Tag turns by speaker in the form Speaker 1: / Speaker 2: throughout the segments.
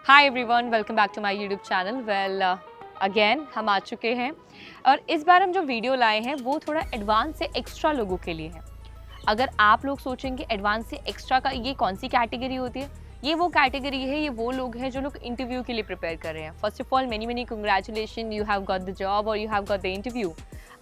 Speaker 1: Hi everyone, welcome back to my YouTube channel. Again हम आ चुके हैं और इस बार हम जो वीडियो लाए हैं वो थोड़ा एडवांस से एक्स्ट्रा लोगों के लिए है। अगर आप लोग सोचेंगे एडवांस से एक्स्ट्रा का ये कौन सी कैटेगरी होती है, ये वो कैटेगरी है, ये वो लोग हैं जो लोग इंटरव्यू के लिए प्रिपेयर कर रहे हैं। First of all many congratulation, you have got the job और you have got the interview.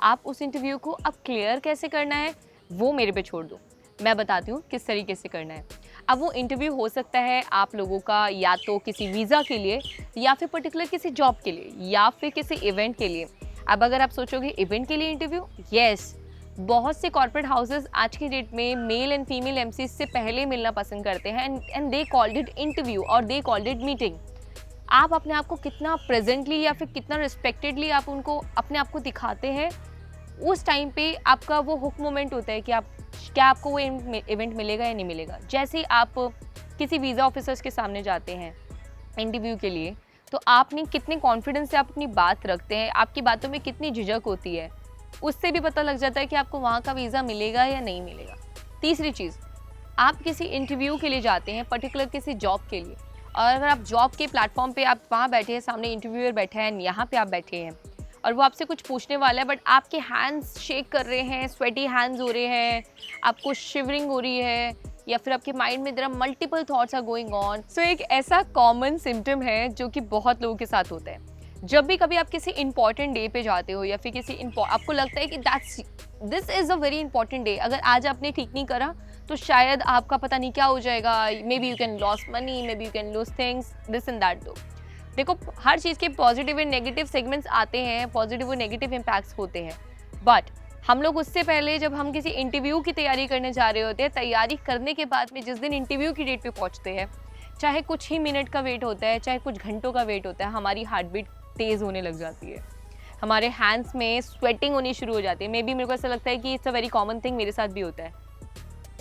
Speaker 1: आप उस इंटरव्यू को अब क्लियर कैसे करना है वो मेरे पे छोड़ दो, मैं बताती हूँ किस तरीके से करना है। अब वो इंटरव्यू हो सकता है आप लोगों का या तो किसी वीज़ा के लिए या फिर पर्टिकुलर किसी जॉब के लिए या फिर किसी इवेंट के लिए। अब अगर आप सोचोगे इवेंट के लिए इंटरव्यू, यस, बहुत से कॉर्पोरेट हाउसेस आज की डेट में मेल एंड फीमेल एमसी से पहले मिलना पसंद करते हैं and they called it interview और दे कॉल्ड इट मीटिंग। आप अपने आप को कितना प्रेजेंटली या फिर कितना रिस्पेक्टेडली आप उनको अपने आप को दिखाते हैं, उस टाइम पे आपका वो हुक मोमेंट होता है कि आप क्या आपको वो इवेंट मिलेगा या नहीं मिलेगा। जैसे ही आप किसी वीज़ा ऑफिसर्स के सामने जाते हैं इंटरव्यू के लिए, तो आपने कितने कॉन्फिडेंस से आप अपनी बात रखते हैं, आपकी बातों में कितनी झिझक होती है, उससे भी पता लग जाता है कि आपको वहाँ का वीज़ा मिलेगा या नहीं मिलेगा। तीसरी चीज़, आप किसी इंटरव्यू के लिए जाते हैं पर्टिकुलर किसी जॉब के लिए, और अगर आप जॉब के प्लेटफॉर्म पे आप वहाँ बैठे हैं, सामने इंटरव्यूअर बैठा है, यहाँ पे आप बैठे हैं और वो आपसे कुछ पूछने वाला है, बट आपके हैंड्स शेक कर रहे हैं, स्वेटी हैंड्स हो रहे हैं, आपको शिवरिंग हो रही है, या फिर आपके माइंड में there are multiple thoughts are going on. So एक ऐसा कॉमन सिम्टम है जो कि बहुत लोगों के साथ होता है। जब भी कभी आप किसी इंपॉर्टेंट डे पे जाते हो या फिर किसी आपको लगता है कि this is a very important day, अगर आज आपने ठीक नहीं करा तो शायद आपका पता नहीं क्या हो जाएगा, may be you can loss money, may be you can lose things, this and that. दो देखो, हर चीज़ के पॉजिटिव एंड नेगेटिव सेगमेंट्स आते हैं, पॉजिटिव और नेगेटिव इम्पैक्ट्स होते हैं, बट हम लोग उससे पहले जब हम किसी इंटरव्यू की तैयारी करने जा रहे होते हैं, तैयारी करने के बाद में जिस दिन इंटरव्यू की डेट पे पहुंचते हैं, चाहे कुछ ही मिनट का वेट होता है, चाहे कुछ घंटों का वेट होता है, हमारी हार्ट बीट तेज़ होने लग जाती है, हमारे हैंड्स में स्वेटिंग होनी शुरू हो जाती है। मे बी मेरे को ऐसा लगता है कि it's a very common thing, मेरे साथ भी होता है।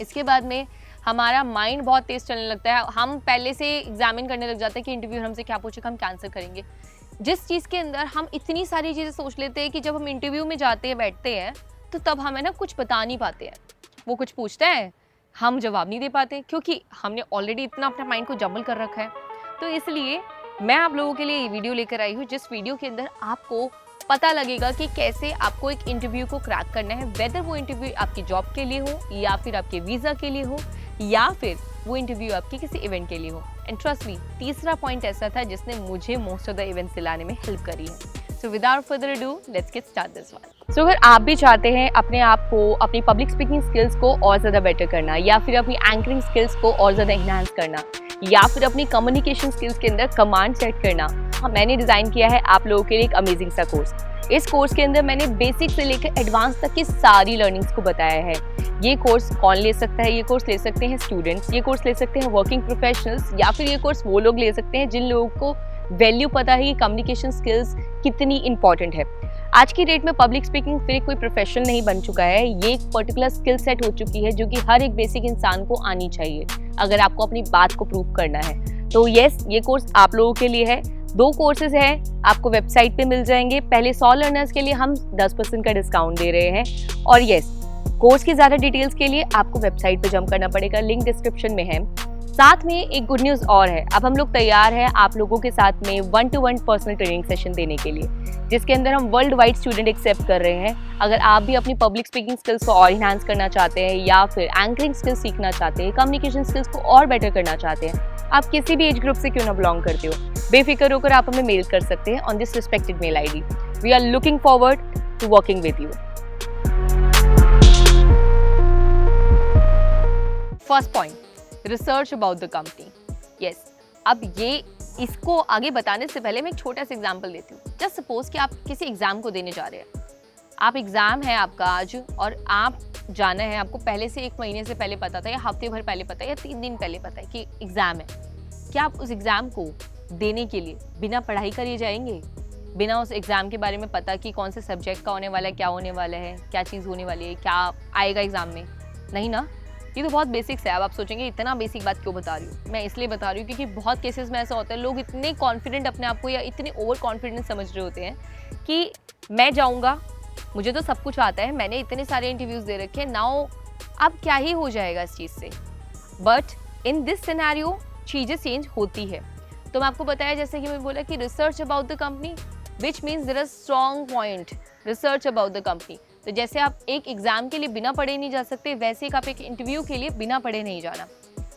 Speaker 1: इसके बाद में हमारा माइंड बहुत तेज़ चलने लगता है, हम पहले से एग्जामिन करने लग जाते हैं कि इंटरव्यू हमसे क्या पूछेगा, हम क्या आंसर करेंगे। जिस चीज़ के अंदर हम इतनी सारी चीज़ें सोच लेते हैं कि जब हम इंटरव्यू में जाते हैं, बैठते हैं, तो तब हमें ना कुछ बता नहीं पाते हैं। वो कुछ पूछता है, हम जवाब नहीं दे पाते क्योंकि हमने ऑलरेडी इतना अपने माइंड को जम्बल कर रखा है। तो इसलिए मैं आप लोगों के लिए ये वीडियो लेकर आई हूँ, जिस वीडियो के अंदर आपको पता लगेगा कि कैसे आपको एक इंटरव्यू को क्रैक करना है, वेदर वो इंटरव्यू आपकी जॉब के लिए हो या फिर आपके वीज़ा के लिए हो या फिर वो इंटरव्यू आपकी किसी इवेंट के लिए हो। एंड ट्रस्ट मी, तीसरा पॉइंट ऐसा था जिसने मुझे मोस्ट ऑफ द इवेंट्स दिलाने में हेल्प करी है। So without further ado, let's get start this one. So अगर आप भी चाहते हैं अपने आप को, अपनी पब्लिक स्पीकिंग स्किल्स को और ज़्यादा बेटर करना, या फिर अपनी एंकरिंग स्किल्स को और ज़्यादा इन्हांस करना, या फिर अपनी कम्युनिकेशन स्किल्स के अंदर कमांड सेट करना, मैंने डिज़ाइन किया है आप लोगों के लिए एक अमेजिंग सा कोर्स। इस कोर्स के अंदर मैंने बेसिक से लेकर एडवांस तक की सारी लर्निंग्स को बताया है। ये कोर्स कौन ले सकता है? ये कोर्स ले सकते हैं स्टूडेंट्स, ये कोर्स ले सकते हैं वर्किंग प्रोफेशनल्स, या फिर ये कोर्स वो लोग ले सकते हैं जिन लोगों को वैल्यू पता है कि कम्युनिकेशन स्किल्स कितनी इंपॉर्टेंट है। आज की डेट में पब्लिक स्पीकिंग फिर कोई प्रोफेशन नहीं बन चुका है, ये एक पर्टिकुलर स्किल सेट हो चुकी है जो कि हर एक बेसिक इंसान को आनी चाहिए अगर आपको अपनी बात को प्रूव करना है। तो यस, ये कोर्स आप लोगों के लिए है। 2 कोर्सेज हैं, आपको वेबसाइट पे मिल जाएंगे। पहले 100 लर्नर्स के लिए हम 10% का डिस्काउंट दे रहे हैं, और यस, कोर्स की ज़्यादा डिटेल्स के लिए आपको वेबसाइट पे जंप करना पड़ेगा, लिंक डिस्क्रिप्शन में है। साथ में एक गुड न्यूज़ और है, अब हम लोग तैयार हैं आप लोगों के साथ में 1-to-1 पर्सनल ट्रेनिंग सेशन देने के लिए, जिसके अंदर हम वर्ल्ड वाइड स्टूडेंट एक्सेप्ट कर रहे हैं। अगर आप भी अपनी पब्लिक स्पीकिंग स्किल्स को और इन्हांस करना चाहते हैं, या फिर एंकरिंग स्किल्स सीखना चाहते हैं, कम्युनिकेशन स्किल्स को और बेटर करना चाहते हैं, आप किसी भी एज ग्रुप से क्यों ना बिलोंग करते हो, बेफिक्र होकर आप हमें मेल कर सकते हैं on this respected mail ID. We are looking forward to working with you. First point, research about the company. Yes, अब ये इसको आगे बताने से पहले मैं एक छोटा सा एग्जांपल देती हूँ। जस्ट सपोज कि आप किसी एग्जाम को देने जा रहे हैं, आप एग्जाम है आपका आज, और आप जाना है, आपको पहले से 1 महीने से पहले पता था, या हफ्ते भर पहले पता है, या 3 दिन पहले पता है कि एग्जाम है। क्या आप उस एग्जाम को देने के लिए बिना पढ़ाई करे जाएंगे, बिना उस एग्जाम के बारे में पता कि कौन से सब्जेक्ट का होने वाला है, क्या होने वाला है, क्या चीज़ होने वाली है, क्या आएगा एग्जाम में? नहीं ना। ये तो बहुत बेसिक्स है। अब आप सोचेंगे इतना बेसिक बात क्यों बता रही हूँ? मैं इसलिए बता रही हूँ क्योंकि बहुत केसेस में ऐसा होता है, लोग इतने कॉन्फिडेंट अपने आप को या इतने ओवर कॉन्फिडेंट समझ रहे होते हैं कि मैं जाऊँगा, मुझे तो सब कुछ आता है, मैंने इतने सारे इंटरव्यूज़ दे रखे हैं, नाउ अब क्या ही हो जाएगा इस चीज़ से। बट इन दिस सिनेरियो चीज़ें चेंज होती है। तो मैं आपको बताया जैसे कि मैं बोला कि research about the company which means there are strong point, research about the company. तो जैसे आप एक एग्जाम के लिए बिना पढ़े नहीं जा सकते, वैसे एक आप एक इंटरव्यू के लिए बिना पढ़े नहीं जाना।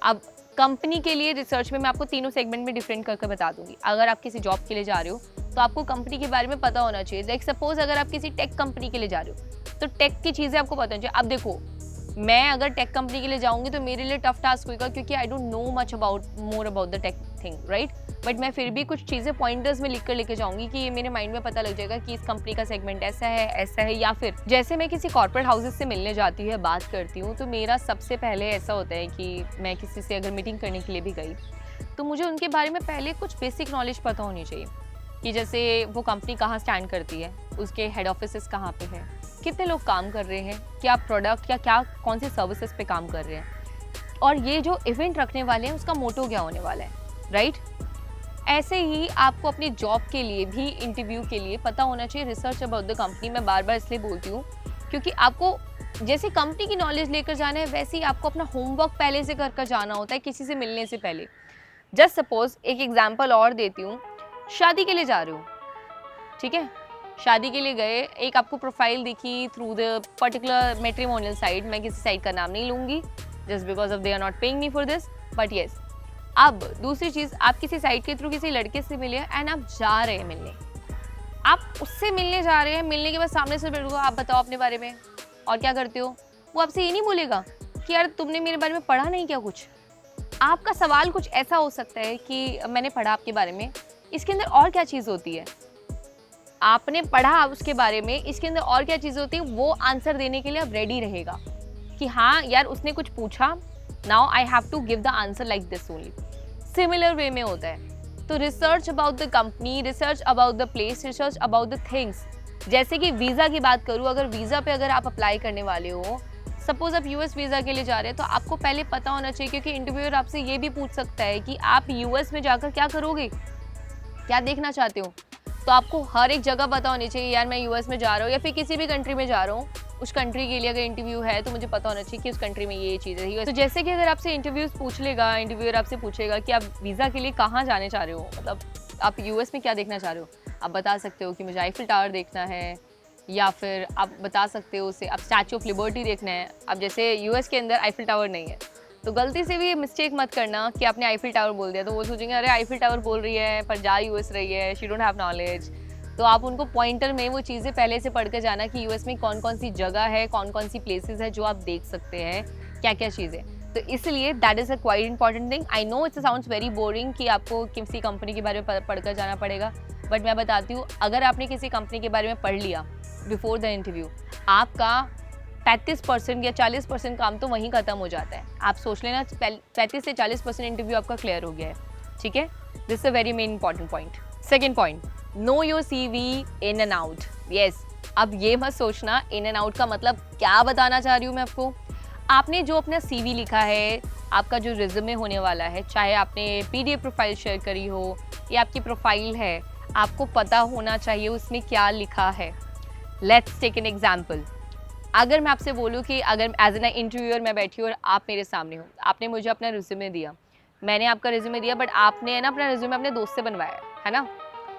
Speaker 1: अब कंपनी के लिए रिसर्च में मैं आपको तीनों सेगमेंट में डिफरेंट करके बता दूंगी। अगर आप किसी जॉब के लिए जा रहे हो तो आपको कंपनी के बारे में पता होना चाहिए। लाइक सपोज अगर आप किसी टेक कंपनी के लिए जा रहे हो तो टेक की चीज़ें आपको पता होनी चाहिए। अब देखो, मैं अगर टेक कंपनी के लिए जाऊंगी तो मेरे लिए टफ टास्क होगा, क्योंकि I don't know much more about the tech thing, right. But मैं फिर भी कुछ चीज़ें पॉइंटर्स में लिख कर लेके जाऊंगी कि ये मेरे माइंड में पता लग जाएगा कि इस कंपनी का सेगमेंट ऐसा है। या फिर जैसे मैं किसी कॉर्पोरेट हाउसेस से मिलने जाती हूँ, बात करती हूँ, तो मेरा सबसे पहले ऐसा होता है कि मैं किसी से अगर मीटिंग करने के लिए भी गई तो मुझे उनके बारे में पहले कुछ बेसिक नॉलेज पता होनी चाहिए कि जैसे वो कंपनी कहाँ स्टैंड करती है, उसके हेड ऑफिसेस कहाँ पे है, कितने लोग काम कर रहे हैं, क्या प्रोडक्ट या क्या कौन सी सर्विसेज पे काम कर रहे हैं, और ये जो इवेंट रखने वाले हैं उसका मोटो क्या होने वाला है, राइट। ऐसे ही आपको अपनी जॉब के लिए भी, इंटरव्यू के लिए पता होना चाहिए रिसर्च अबाउट द कंपनी। मैं बार बार इसलिए बोलती हूँ क्योंकि आपको जैसे कंपनी की नॉलेज लेकर जाना है, वैसे ही आपको अपना होमवर्क पहले से कर जाना होता है किसी से मिलने से पहले। जस्ट सपोज एक एग्जाम्पल और देती हूँ, शादी के लिए जा रहे हो, ठीक है, शादी के लिए गए, एक आपको प्रोफाइल दिखी through the particular matrimonial site, मैं किसी साइट का नाम नहीं लूँगी just because of they are not paying me for this, but yes. अब दूसरी चीज़, आप किसी साइट के थ्रू किसी लड़के से मिले एंड आप जा रहे हैं मिलने, आप उससे मिलने जा रहे हैं, मिलने के बाद सामने से बैठो, आप बताओ अपने बारे में और क्या करते हो। वो आपसे ये नहीं बोलेगा कि यार तुमने मेरे बारे में पढ़ा नहीं क्या कुछ। आपका सवाल कुछ ऐसा हो सकता है कि मैंने पढ़ा आपके बारे में, इसके अंदर और क्या चीज़ होती है। आपने पढ़ा उसके बारे में, इसके अंदर और क्या चीज़ होती है, वो आंसर देने के लिए अब रेडी रहेगा कि हाँ यार उसने कुछ पूछा, now I have to give the answer like this only. Similar way में होता है। तो research about the company, research about the place, research about the things. जैसे कि वीज़ा की बात करूँ, अगर वीज़ा पे अगर आप अप्लाई करने वाले हो, सपोज आप यूएस वीज़ा के लिए जा रहे हैं, तो आपको पहले पता होना चाहिए, क्योंकि इंटरव्यूअर आपसे ये भी पूछ सकता है कि आप यूएस में जाकर क्या करोगे, क्या देखना चाहते हो। तो आपको हर एक जगह पता होनी चाहिए, यार मैं यूएस में जा रहा हूँ या फिर किसी भी कंट्री में जा रहा हूँ, उस कंट्री के लिए अगर इंटरव्यू है तो मुझे पता होना चाहिए कि उस कंट्री में ये चीज़ है। तो जैसे कि अगर आपसे इंटरव्यूज पूछ लेगा, इंटरव्यूअर आपसे पूछेगा कि आप वीज़ा के लिए कहाँ जाने चाह रहे हो, मतलब आप यूएस में क्या देखना चाह रहे हो, आप बता सकते हो कि मुझे आईफिल टावर देखना है, या फिर आप बता सकते हो उसे आप स्टैचू ऑफ लिबर्टी देखना है। अब जैसे यूएस के अंदर आईफिल टावर नहीं है, तो गलती से भी ये मिस्टेक मत करना कि आपने आईफिल टावर बोल दिया, तो वो सोचेंगे अरे आईफिल टावर बोल रही है पर जा यूएस रही है, शी डोंट हैव नॉलेज। तो आप उनको पॉइंटर में वो चीज़ें पहले से पढ़ के जाना कि यूएस में कौन कौन सी जगह है, कौन कौन सी प्लेसेस है जो आप देख सकते हैं, क्या क्या चीज़ें। तो इसलिए that is a quite important thing. I know it's sounds very boring कि आपको किसी कंपनी के बारे में पढ़कर जाना पड़ेगा, बट मैं बताती हूँ, अगर आपने किसी कंपनी के बारे में पढ़ लिया बिफोर द इंटरव्यू, आपका 35% या 40% काम तो वहीं ख़त्म हो जाता है। आप सोच लेना 35 से 40% इंटरव्यू आपका क्लियर हो गया है, ठीक है। This is a very main important point. Second point, know your CV in and out. Yes, अब ये मत सोचना इन एंड आउट का मतलब क्या बताना चाह रही हूँ मैं आपको। आपने जो अपना CV लिखा है, आपका जो रिज्यूमे होने वाला है, चाहे आपने PDF प्रोफाइल शेयर करी हो या आपकी प्रोफाइल है, आपको पता होना चाहिए उसमें क्या लिखा है। Let's take an example. अगर मैं आपसे बोलूँ कि अगर एज एन इंटरव्यूअर मैं बैठी हूँ और आप मेरे सामने हो, आपने मुझे अपना रिज्यूमे दिया, मैंने आपका रिज्यूमे दिया, बट आपने ना अपना रिज्यूमे अपने दोस्त से बनवाया है ना,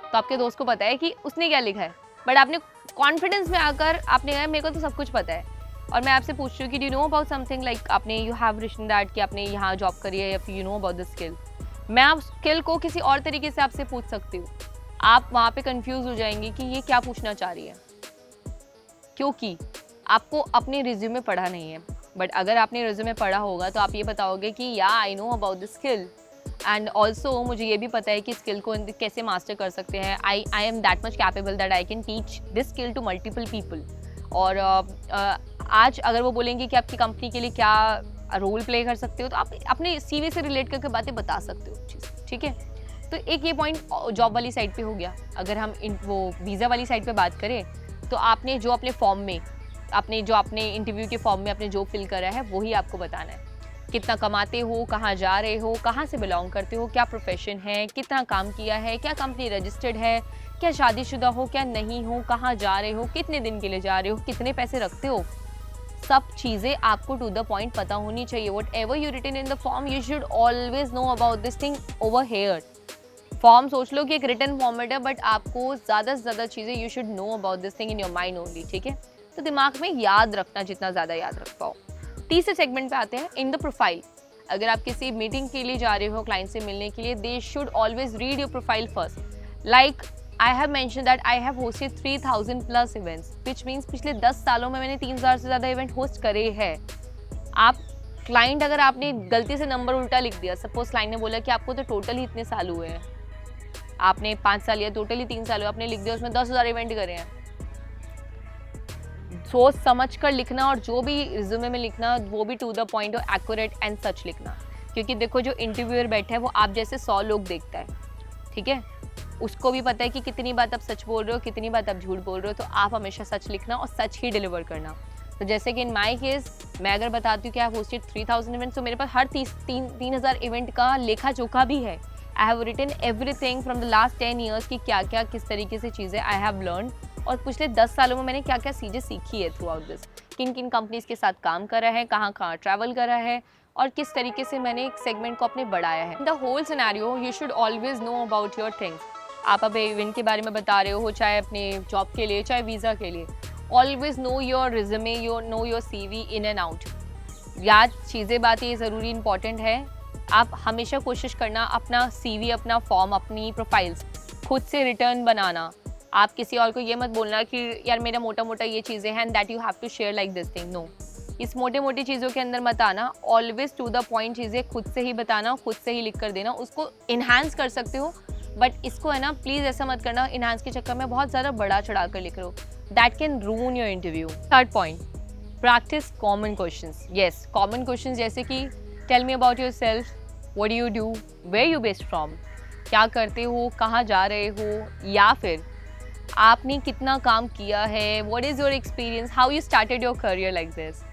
Speaker 1: तो आपके दोस्त को पता है कि उसने क्या लिखा है, बट आपने कॉन्फिडेंस में आकर आपने कहा मेरे को तो सब कुछ पता है, और मैं आपसे पूछ रही हूँ कि do know about something, like आपने यू हैव रिटन दैट कि आपने यहाँ जॉब करी है या फिर you know about the skill. मैं आप स्किल को किसी और तरीके से आपसे पूछ सकती हूँ, आप वहाँ पे कंफ्यूज हो जाएंगे कि ये क्या पूछना चाह रही है, क्योंकि आपको अपने रिज्यूमे पढ़ा नहीं है। बट अगर आपने रिज्यूमे पढ़ा होगा तो आप ये बताओगे कि या I know about the skill, and also मुझे ये भी पता है कि स्किल को कैसे मास्टर कर सकते हैं। I am that much capable that I can teach this skill to multiple people. और आज अगर वो बोलेंगे कि आपकी कंपनी के लिए क्या रोल प्ले कर सकते हो, तो आप अपने CV से रिलेट करके बातें बता सकते हो चीज़, ठीक है। तो एक ये पॉइंट जॉब वाली साइड पे हो गया। अगर हम वो वीज़ा वाली साइड पे बात करें, तो आपने जो अपने फॉर्म में आपने इंटरव्यू के फॉर्म में आपने जो फिल करा है वही आपको बताना है। कितना कमाते हो, कहाँ जा रहे हो, कहाँ से बिलोंग करते हो, क्या प्रोफेशन है, कितना काम किया है, क्या कंपनी रजिस्टर्ड है, क्या शादीशुदा हो, क्या नहीं हो, कहाँ जा रहे हो, कितने दिन के लिए जा रहे हो, कितने पैसे रखते हो, सब चीज़ें आपको टू द पॉइंट पता होनी चाहिए। Whatever you written in the form, you should always know about this thing over here. Form सोच लो कि एक रिटन फॉर्मेट है, बट आपको ज़्यादा से ज़्यादा चीज़ें you should know about this thing in your mind only, ठीक है। तो दिमाग में याद रखना जितना ज़्यादा याद रख पाओ। तीसरे सेगमेंट पे आते हैं, इन द प्रोफाइल। अगर आप किसी मीटिंग के लिए जा रहे हो, क्लाइंट से मिलने के लिए, they should always read your profile first. Like I have mention that I have hosted 3000 plus events, which means पिछले 10 सालों में मैंने 3000 से ज़्यादा इवेंट होस्ट करे हैं। आप क्लाइंट, अगर आपने गलती से नंबर उल्टा लिख दिया, सपोज क्लाइंट ने बोला कि आपको तो टोटल ही इतने साल हुए हैं, आपने 5 साल या टोटली 3 साल हुए, आपने लिख दिया उसमें 10,000 इवेंट करे हैं। सोच समझ कर लिखना, और जो भी रिज्यूमे में लिखना वो भी टू द पॉइंट और एक्यूरेट एंड सच लिखना। क्योंकि देखो, जो इंटरव्यूअर बैठा है वो आप जैसे 100 लोग देखता है, ठीक है। उसको भी पता है कि कितनी बात आप सच बोल रहे हो, कितनी बात आप झूठ बोल रहे हो। तो आप हमेशा सच लिखना और सच ही डिलीवर करना। तो जैसे कि इन माई केस, मैं अगर बताती हूँ कि आई हैव होस्टेड 3000 इवेंट्स, तो मेरे पास हर 3,000 इवेंट का लेखा जोखा भी है। I have written everything from the last 10 years कि क्या क्या किस तरीके से चीज़ें आई हैव लर्न, और पिछले 10 सालों में मैंने क्या क्या चीज़ें सीखी है थ्रू आउट दिस, किन किन कंपनीज के साथ काम करा है, कहाँ कहाँ ट्रैवल करा है, और किस तरीके से मैंने एक सेगमेंट को अपने बढ़ाया है। The whole scenario you should always know about your things. आप अब इवेंट के बारे में बता रहे हो, चाहे अपने जॉब के लिए, चाहे वीज़ा के लिए, always know your resume, know your CV in and out. याद चीज़ें बातें ज़रूरी इंपॉर्टेंट है। आप हमेशा कोशिश करना अपना CV, अपना फॉर्म, अपनी प्रोफाइल्स खुद से रिटर्न बनाना। आप किसी और को ये मत बोलना कि यार मेरा मोटा मोटा ये चीज़ें हैं, that you have to share like this thing. No, इस मोटे मोटी चीज़ों के अंदर मत आना। ऑलवेज टू द पॉइंट चीज़ें खुद से ही बताना, खुद से ही लिख कर देना। उसको इन्हांस कर सकते हो, बट इसको है ना, प्लीज़ ऐसा मत करना इन्हांस के चक्कर में बहुत ज़्यादा बड़ा चढ़ा कर लिख रहे हो, that can ruin your interview. Third point, practice common questions. Yes, common questions जैसे कि tell me about yourself, what do you do, where you based from, क्या करते हो, कहाँ जा रहे हो, या फिर आपने कितना काम किया है, what is your experience, how you started your career like this.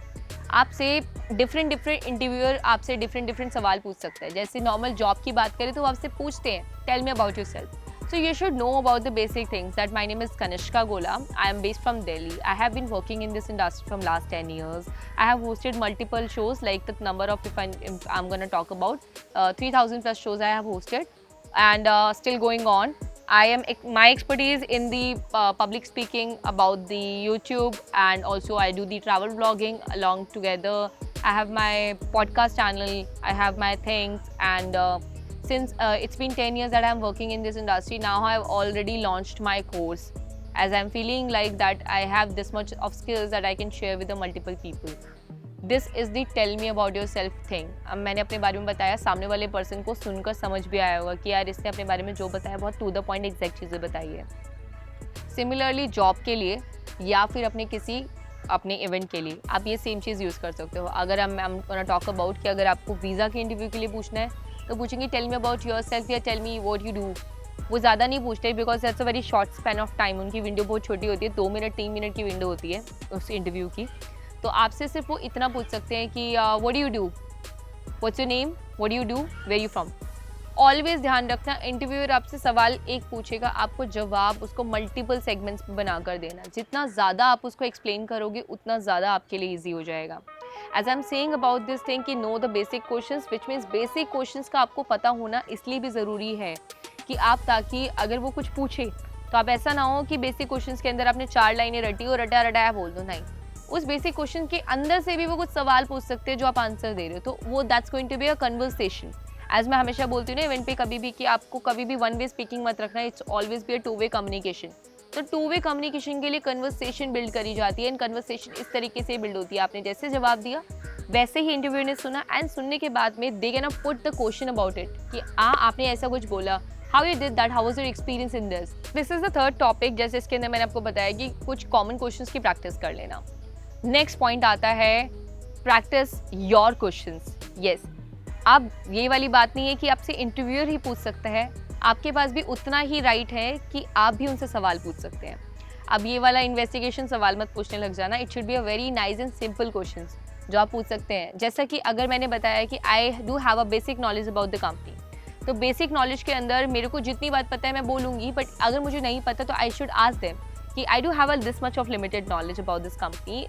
Speaker 1: आपसे डिफरेंट इंटरव्यूअर आपसे डिफरेंट सवाल पूछ सकते हैं। जैसे नॉर्मल जॉब की बात करें तो वो आपसे पूछते हैं tell me about yourself. So you should know about the basic things that my name is Kanishka Gola. I am based from Delhi. I have been working in this industry from last 10 years. I have hosted multiple shows, like the number of, if I'm going to talk about 3,000 plus shows I have hosted, and still going on. My expertise in the public speaking, about the YouTube, and also I do the travel vlogging along together. I have my podcast channel, I have my things, and since it's been 10 years that I'm working in this industry, now I've already launched my course, as I'm feeling like that I have this much of skills that I can share with the multiple people. This is the tell me about yourself thing. अब मैंने अपने बारे में बताया, सामने वाले person को सुनकर समझ भी आया होगा कि यार इसने अपने बारे में जो बताया बहुत टू द पॉइंट एग्जैक्ट चीज़ें बताई है। सिमिलरली जॉब के लिए या फिर अपने इवेंट के लिए आप ये सेम चीज़ यूज़ कर सकते हो। अगर I'm gonna talk about कि अगर आपको वीज़ा के इंटरव्यू के लिए पूछना है तो पूछेंगे tell me about yourself या tell me what you do. वो ज़्यादा नहीं पूछते because that's a very short span of time. उनकी विंडो बहुत छोटी होती है, 2 मिनट 3 मिनट की विंडो होती है उस इंटरव्यू की। तो आपसे सिर्फ वो इतना पूछ सकते हैं कि what do you do, what's your name, what do you do, where you from. Always ध्यान रखना, इंटरव्यूअर आपसे सवाल एक पूछेगा, आपको जवाब उसको मल्टीपल सेगमेंट्स में बना कर देना। जितना ज़्यादा आप उसको एक्सप्लेन करोगे उतना ज़्यादा आपके लिए ईजी हो जाएगा। As I am saying about this thing कि know the basic questions, which means basic questions का आपको पता होना इसलिए भी ज़रूरी है कि आप, ताकि अगर वो कुछ पूछे तो आप ऐसा ना हो कि बेसिक क्वेश्चंस के अंदर आपने 4 लाइनें रटी और रटा रटाया बोल दो। नहीं, उस बेसिक क्वेश्चन के अंदर से भी वो कुछ सवाल पूछ सकते हैं जो आप आंसर दे रहे हो, तो वो that's going to be a conversation. As मैं हमेशा बोलती हूँ ना इवेंट पे कभी भी कि आपको कभी भी वन वे स्पीकिंग मत रखना, it's always be a 2 way communication. तो 2 वे कम्युनिकेशन के लिए कन्वर्सेशन बिल्ड करी जाती है, एंड कन्वर्सेशन इस तरीके से बिल्ड होती है, आपने जैसे जवाब दिया वैसे ही इंटरव्यू ने सुना, एंड सुनने के बाद में they can put the question about it कि आपने ऐसा कुछ बोला, how you did that, how was your experience in this. This is the third topic, जैसे इसके अंदर मैंने आपको बताया कि कुछ कॉमन क्वेश्चंस की प्रैक्टिस कर लेना। नेक्स्ट पॉइंट आता है प्रैक्टिस योर क्वेश्चंस। यस, अब ये वाली बात नहीं है कि आपसे इंटरव्यूअर ही पूछ सकता है, आपके पास भी उतना ही राइट है कि आप भी उनसे सवाल पूछ सकते हैं। अब ये वाला इन्वेस्टिगेशन सवाल मत पूछने लग जाना, it should be a very nice and simple questions जो आप पूछ सकते हैं। जैसा कि अगर मैंने बताया कि I do have a basic knowledge about the company, तो बेसिक नॉलेज के अंदर मेरे को जितनी बात पता है मैं बोलूँगी, बट अगर मुझे नहीं पता तो आई शुड आस्क देम कि I do have a this much of limited knowledge about this company,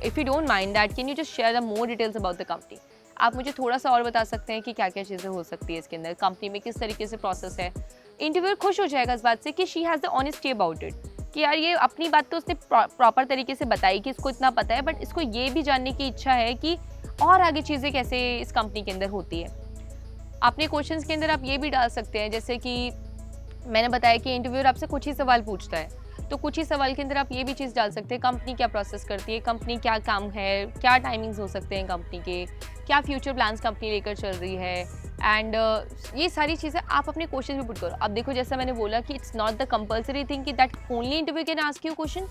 Speaker 1: if you don't mind that can you just share the more details about the company. आप मुझे थोड़ा सा और बता सकते हैं कि क्या क्या चीज़ें हो सकती है इसके अंदर, कंपनी में किस तरीके से प्रोसेस है। इंटरव्यूअर खुश हो जाएगा इस बात से कि she has the honesty about it, कि यार ये अपनी बात तो उसने प्रॉपर तरीके से बताई कि इसको इतना पता है, बट इसको ये भी जानने की इच्छा है कि और आगे चीज़ें कैसे इस कंपनी के अंदर होती है। अपने क्वेश्चंस के अंदर आप ये भी डाल सकते हैं, जैसे कि मैंने बताया कि इंटरव्यूअर आपसे कुछ ही सवाल पूछता है, तो कुछ ही सवाल के अंदर आप ये भी चीज़ डाल सकते हैं, कंपनी क्या प्रोसेस करती है, कंपनी क्या काम है, क्या टाइमिंग्स हो सकते हैं कंपनी के, क्या फ्यूचर प्लान्स कंपनी लेकर चल रही है, एंड ये सारी चीज़ें आप अपने क्वेश्चन में पुट करो। अब देखो, जैसा मैंने बोला कि it's not the compulsory thing कि that only interview can ask you question,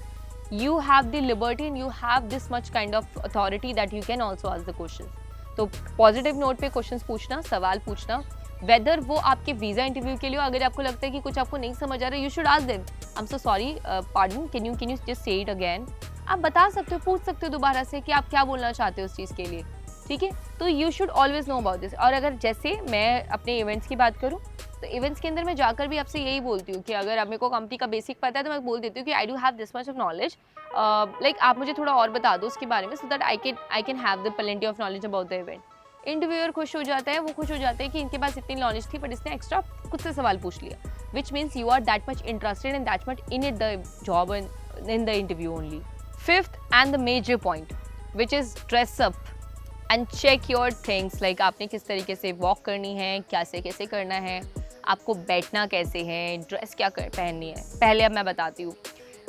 Speaker 1: you have the liberty and you have this much kind of authority that you can also ask the questions. तो positive note पे questions पूछना, सवाल पूछना, weather वो आपके visa interview के लिए हो। अगर आपको लगता है कि कुछ आपको नहीं समझ आ रहा है, you should ask them, I am so sorry, pardon, can you just say it again. आप बता सकते हो, पूछ सकते हो दोबारा से कि आप क्या बोलना चाहते हो उस चीज़ के लिए, ठीक है। तो you should always know about this. और अगर जैसे मैं अपने इवेंट्स की बात करूँ, तो इवेंट्स के अंदर मैं जाकर भी आपसे यही बोलती हूँ कि अगर मेरे को कंपनी का बेसिक पता है तो मैं बोल देती हूँ कि I do have this much of knowledge, like आप मुझे थोड़ा और बता दो उसके बारे में, so that I can have the plenty of knowledge about the event. Interviewer खुश हो जाता है, वो खुश हो जाते हैं कि इनके पास इतनी नॉलेज थी, बट इसने एक्स्ट्रा खुद से सवाल पूछ लिया, which means you are that much interested and that much in it the job in the interview only. Fifth and the major point which is dress up and check your things, like आपने किस तरीके से walk करनी है, कैसे करना है, आपको बैठना कैसे है, ड्रेस क्या पहननी है। पहले अब मैं बताती हूँ,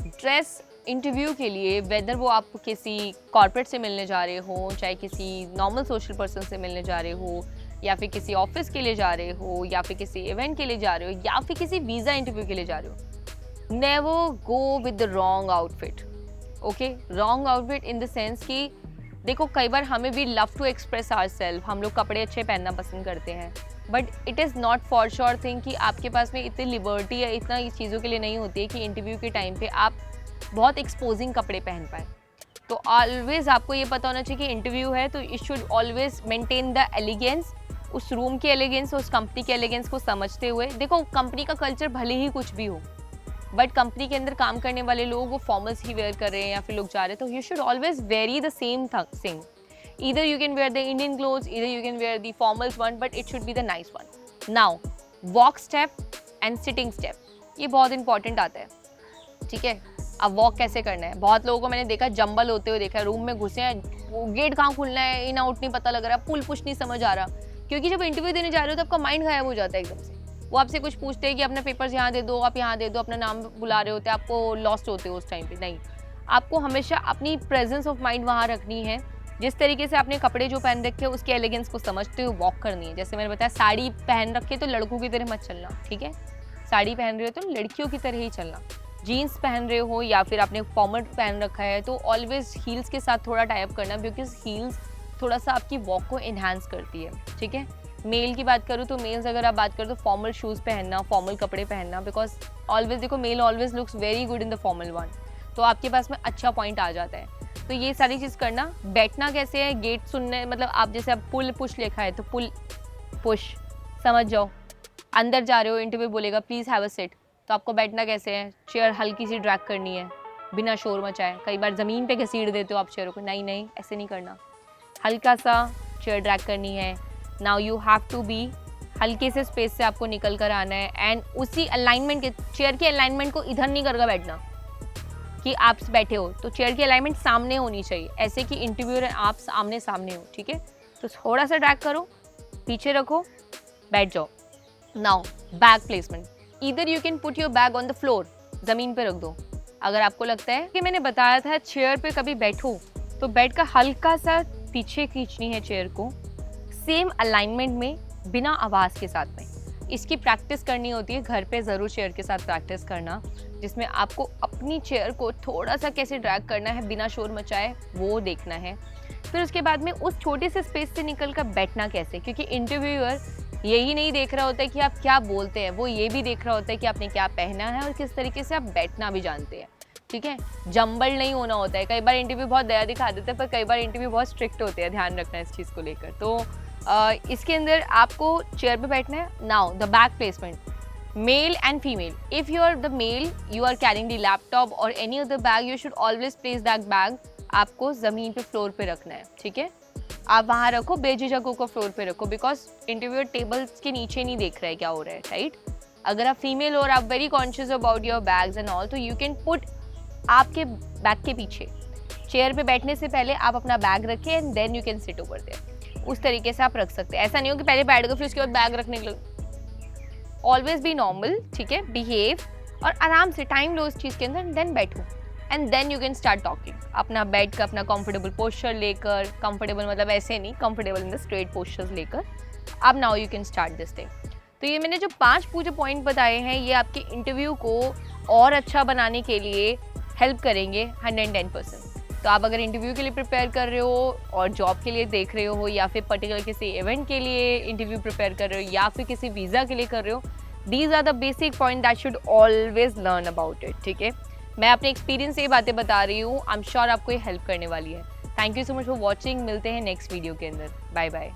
Speaker 1: ड्रेस इंटरव्यू के लिए, वेदर वो आप किसी कॉर्पोरेट से मिलने जा रहे हो, चाहे किसी नॉर्मल सोशल पर्सन से मिलने जा रहे हो, या फिर किसी ऑफिस के लिए जा रहे हो, या फिर किसी इवेंट के लिए जा रहे हो, या फिर किसी वीज़ा इंटरव्यू के लिए जा रहे हो, never go with the wrong outfit. Okay, wrong outfit in the sense कि देखो, कई बार हमें भी love to express ourself, हम लोग कपड़े अच्छे पहनना पसंद करते हैं, but it is not for sure thing कि आपके पास में इतनी लिबर्टी या इतना इस चीज़ों के लिए नहीं होती है कि इंटरव्यू के टाइम पे आप बहुत एक्सपोजिंग कपड़े पहन पाए। तो ऑलवेज आपको ये पता होना चाहिए कि इंटरव्यू है, तो it should always maintain the elegance, उस रूम के एलिगेंस, उस कंपनी के एलिगेंस को समझते हुए। देखो, कंपनी का कल्चर भले ही कुछ भी हो, बट कंपनी के अंदर काम करने वाले लोग वो फॉर्मल्स ही वेयर कर रहे हैं या फिर लोग जा रहे हैं, तो you should always very the same thing. Either you can wear the Indian clothes, either you can wear the formals one, but it should be the nice one. Now, walk step and sitting step, ये बहुत important आता है, ठीक है। अब walk कैसे करना है, बहुत लोगों को मैंने देखा जंबल होते हुए देखा है, रूम में घुसे हैं, वो गेट कहाँ खुलना है, इन आउट नहीं पता लग रहा, पुल पुश नहीं समझ आ रहा, क्योंकि जब इंटरव्यू देने जा रहे हो तो आपका माइंड गायब हो जाता है एकदम से। वो आपसे कुछ पूछते हैं कि अपना पेपर्स यहाँ दे दो, आप यहाँ दे दो, अपना नाम बुला रहे होते हैं, आपको लॉस्ट होते हो उस टाइम पे। नहीं, आपको हमेशा अपनी प्रेजेंस ऑफ माइंड वहाँ रखनी है। जिस तरीके से आपने कपड़े जो पहन रखे हैं उसके एलिगेंस को समझते हुए वॉक करनी है। जैसे मैंने बताया, साड़ी पहन रखे तो लड़कों की तरह मत चलना, ठीक है। साड़ी पहन रहे हो तो लड़कियों की तरह ही चलना। जीन्स पहन रहे हो या फिर आपने फॉर्मल पहन रखा है तो ऑलवेज हील्स के साथ थोड़ा टाइप करना, बिकॉज हील्स थोड़ा सा आपकी वॉक को इन्हांस करती है, ठीक है। मेल की बात करूँ तो मेल्स अगर आप बात करो तो फॉर्मल शूज़ पहनना, फॉर्मल कपड़े पहनना, बिकॉज ऑलवेज देखो, male always looks very good in the formal one, तो आपके पास में अच्छा पॉइंट आ जाता है। तो ये सारी चीज़ करना। बैठना कैसे है, गेट सुनने, मतलब आप जैसे अब पुल पुश लिखा है तो पुल पुश समझ जाओ। अंदर जा रहे हो, इंटरव्यू बोलेगा प्लीज़ हैव अ सीट, तो आपको बैठना कैसे है, चेयर हल्की सी ड्रैग करनी है बिना शोर मचाए। कई बार ज़मीन पे घसीट देते हो आप चेयर को, नहीं ऐसे नहीं करना, हल्का सा चेयर ड्रैग करनी है। Now you have to be, हल्के से स्पेस से आपको निकल कर आना है, एंड उसी अलाइनमेंट के, चेयर के अलाइनमेंट को इधर नहीं करके बैठना कि आप बैठे हो, तो चेयर की अलाइनमेंट सामने होनी चाहिए, ऐसे कि इंटरव्यूअर आप आमने सामने हो, ठीक है। तो थोड़ा सा ड्रैग करो, पीछे रखो, बैठ जाओ। Now bag placement, either you can put your bag on the floor, ज़मीन पे रख दो। अगर आपको लगता है कि मैंने बताया था चेयर पे कभी बैठो तो बेड का हल्का सा पीछे खींचनी है चेयर को, सेम अलाइनमेंट में, बिना आवाज़ के साथ में। इसकी प्रैक्टिस करनी होती है घर पे, ज़रूर चेयर के साथ प्रैक्टिस करना, जिसमें आपको अपनी चेयर को थोड़ा सा कैसे ड्रैग करना है बिना शोर मचाए, वो देखना है। फिर उसके बाद में उस छोटे से स्पेस से निकल कर बैठना कैसे, क्योंकि इंटरव्यूअर यही नहीं देख रहा होता है कि आप क्या बोलते हैं, वो ये भी देख रहा होता है कि आपने क्या पहना है और किस तरीके से आप बैठना भी जानते हैं, ठीक है। जंबल नहीं होना होता है। कई बार इंटरव्यू बहुत दया दिखा देते हैं, पर कई बार इंटरव्यू बहुत स्ट्रिक्ट होते हैं, ध्यान रखना इस चीज़ को लेकर। तो इसके अंदर आपको चेयर पे बैठना है। Now the bag placement, male and female, if you are the male, you are carrying the laptop और any other bag, you should always place that bag, आपको ज़मीन पे, फ्लोर पे रखना है, ठीक है। आप वहाँ रखो, बेझिझक होकर फ्लोर पे रखो, बिकॉज इंटरव्यूअर टेबल्स के नीचे नहीं देख रहा है क्या हो रहा है, राइट। अगर आप फीमेल हो और आप very conscious about your bags and all, तो यू कैन पुट आपके बैग के पीछे चेयर पे बैठने से पहले आप अपना बैग रखें and then you can sit over there. उस तरीके से आप रख सकते हैं। ऐसा नहीं हो कि पहले बैठ गए फिर उसके बाद बैग रखने के लिए। ऑलवेज बी नॉर्मल, ठीक है, बिहेव और आराम से टाइम लो उस चीज़ के अंदर, देन बैठो and then you can start talking. अपना बेड का अपना कंफर्टेबल पोस्चर लेकर, कंफर्टेबल मतलब ऐसे नहीं, comfortable in the straight postures लेकर अब now you can start this thing. तो ये मैंने जो 5 पूरे पॉइंट बताए हैं, ये आपके इंटरव्यू को और अच्छा बनाने के लिए हेल्प करेंगे 110%। तो आप अगर इंटरव्यू के लिए प्रिपेयर कर रहे हो और जॉब के लिए देख रहे हो, या फिर पर्टिकुलर किसी इवेंट के लिए इंटरव्यू प्रिपेयर कर रहे हो, या फिर किसी वीज़ा के लिए कर रहे हो, these are the basic point that should always learn about it, ठीक है। मैं अपने एक्सपीरियंस से ये बातें बता रही हूँ, आई एम श्योर आपको ये हेल्प करने वाली है। Thank you so much for watching. मिलते हैं नेक्स्ट वीडियो के अंदर। Bye bye.